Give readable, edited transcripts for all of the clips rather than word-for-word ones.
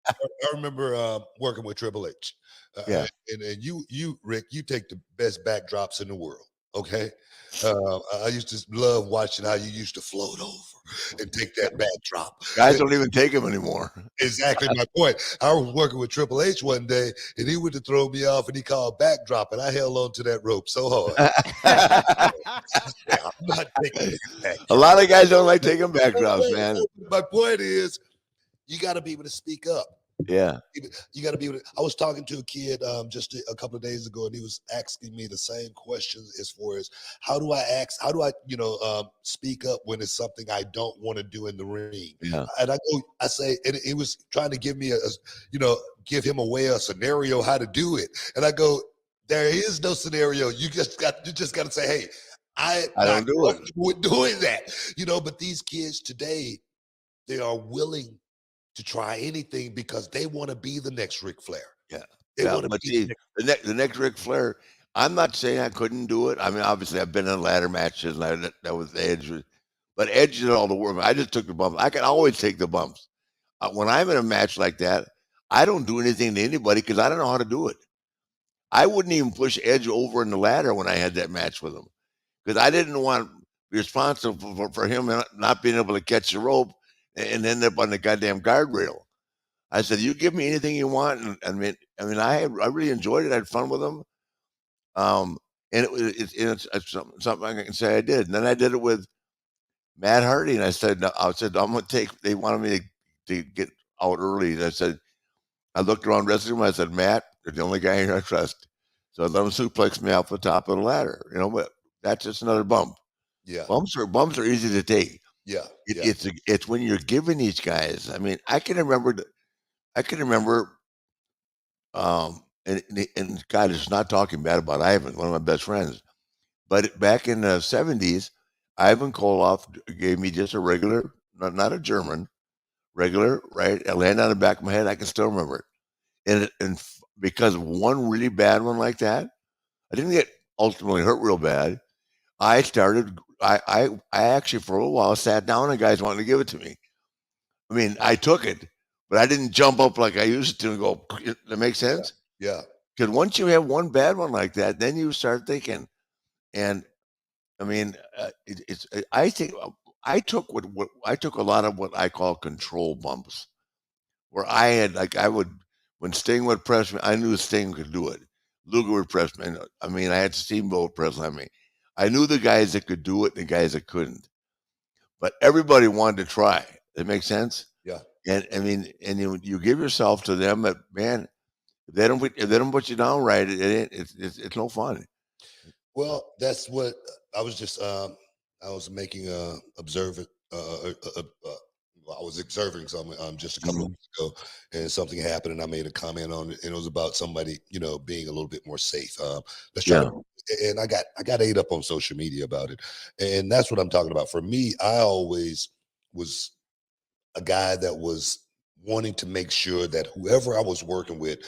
I remember working with Triple H, Yeah. and Rick, you take the best backdrops in the world. Okay, I used to love watching how you used to float over and take that backdrop. Guys don't even take them anymore. Exactly my point. I was working with Triple H one day, and he went to throw me off, and he called backdrop, and I held on to that rope so hard. Yeah, I'm not taking that A backdrop. lot of guys don't like taking backdrops, man. My point is, you got to be able to speak up. Yeah. You got to be able to. I was talking to a kid just a couple of days ago, and he was asking me the same questions as far as how do I, speak up when it's something I don't want to do in the ring. Yeah. And I say, and he was trying to give me give him a scenario how to do it. And I go, there is no scenario. You just got to say, hey, I'm I not don't do it. comfortable with doing that. But these kids today, they are willing to try anything because they want to be the next Ric Flair. Yeah. They Yeah. want to But be the see, next. the next Ric Flair, I'm not saying I couldn't do it. I mean, obviously, I've been in ladder matches, and that was Edge. But Edge did all the work. I just took the bumps. I can always take the bumps. When I'm in a match like that, I don't do anything to anybody because I don't know how to do it. I wouldn't even push Edge over in the ladder when I had that match with him because I didn't want to be responsible for him not being able to catch the rope and end up on the goddamn guardrail. I said, "You give me anything you want." And I really enjoyed it. I had fun with him. And it's something I can say I did. And then I did it with Matt Hardy, and I said, I'm gonna take. They wanted me to get out early, and I said, I looked around the rest of them. I said, Matt, you're the only guy here I trust. So I let him suplex me off the top of the ladder. But that's just another bump. Yeah, Bumps are easy to take. yeah, yeah, It's when you're giving these guys. I mean, I can remember. And God is not talking bad about Ivan, one of my best friends. But back in the 70s, Ivan Koloff gave me just a regular, not a German, regular, right? I landed on the back of my head. I can still remember it. Because of one really bad one like that, I didn't get ultimately hurt real bad. I started, I actually for a little while sat down and guys wanted to give it to me. I mean, I took it, but I didn't jump up like I used to and go, that makes sense? yeah, Because once you have one bad one like that, then you start thinking. And I mean, I think I took a lot of what I call control bumps, where I would when Sting would press me, I knew Sting could do it. Luger would press me. I mean, I had Steamboat press on me. I knew the guys that could do it and the guys that couldn't. But everybody wanted to try. It makes sense. yeah. And I mean, and you give yourself to them, but man, if they don't put you down right, it's no fun. Well, that's what I was just. I was making observant. I was observing something just a couple of Mhm. weeks ago, and something happened, and I made a comment on it, and it was about somebody, being a little bit more safe. Let's try Yeah, to. And I got ate up on social media about it, and that's what I'm talking about. For me, I always was a guy that was wanting to make sure that whoever I was working with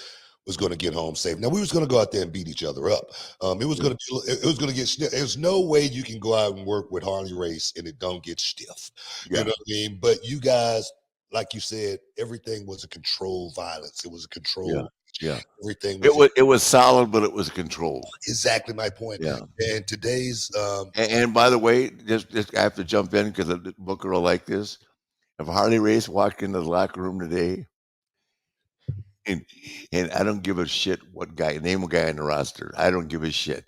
was going to get home safe. Now we was going to go out there and beat each other up. It was going to it was going to get stiff. There's no way you can go out and work with Harley Race and it don't get stiff. You yeah, know what I mean? But you guys, like you said, everything was a controlled violence. It was a yeah, control. yeah. Everything It was was it was solid, but it was controlled. exactly my point. Yeah. And today's And by the way, just I have to jump in because Booker will like this. If Harley Race walked into the locker room today, and and I don't give a shit what guy name a guy in the roster. I don't give a shit.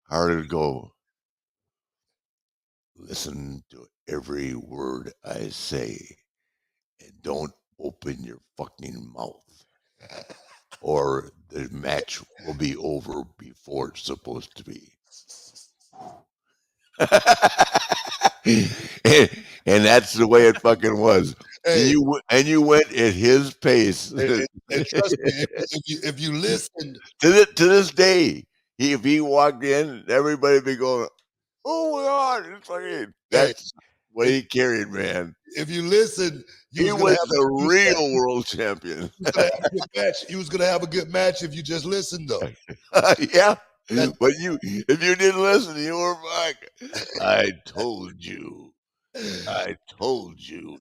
Harley would go, listen to every word I say and don't open your fucking mouth. Or the match will be over before it's supposed to be. and, and that's the way it fucking was. And hey, you went at his pace. and trust me, if you listened. To this day, if he walked in, everybody be going, "Oh my god!" It's like Hey, that's what he carried, man. if you listen, you He was gonna was have the a good match. real world champion. You was gonna have a good match. You was gonna have a good match if you just listened, though. Yeah, That's but if you didn't listen, you were back. I told you. I told you.